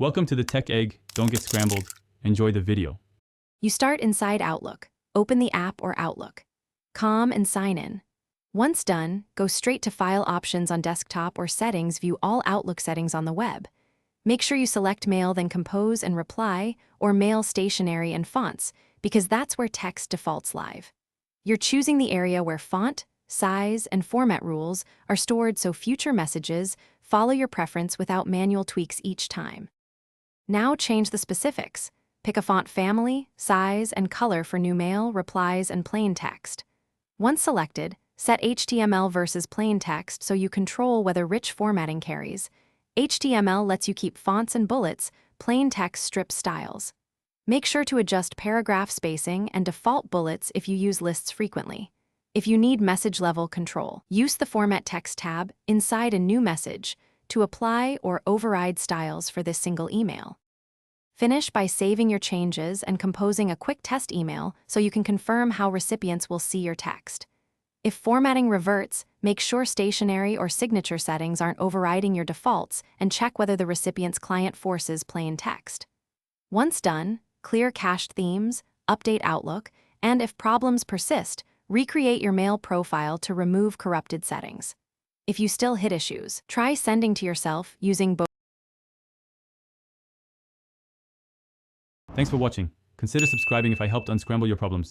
Welcome to the Tech Egg. Don't get scrambled. Enjoy the video. You start inside Outlook. Open the app or Outlook. And sign in. Once done, go straight to File Options on desktop or Settings. View all Outlook settings on the web. Make sure you select Mail, then Compose and Reply, or Mail Stationery and Fonts, because that's where text defaults live. You're choosing the area where font, size, and format rules are stored so future messages follow your preference without manual tweaks each time. Now change the specifics. Pick a font family, size, and color for new mail, replies, and plain text. Once selected, set HTML versus plain text so you control whether rich formatting carries. HTML lets you keep fonts and bullets, plain text strips styles. Make sure to adjust paragraph spacing and default bullets if you use lists frequently. If you need message level control, use the Format Text tab inside a new message to apply or override styles for this single email. Finish by saving your changes and composing a quick test email so you can confirm how recipients will see your text. If formatting reverts, make sure stationery or signature settings aren't overriding your defaults and check whether the recipient's client forces plain text. Once done, clear cached themes, update Outlook, and if problems persist, recreate your mail profile to remove corrupted settings. If you still hit issues, try sending to yourself using both. Thanks for watching. Consider subscribing if I helped unscramble your problems.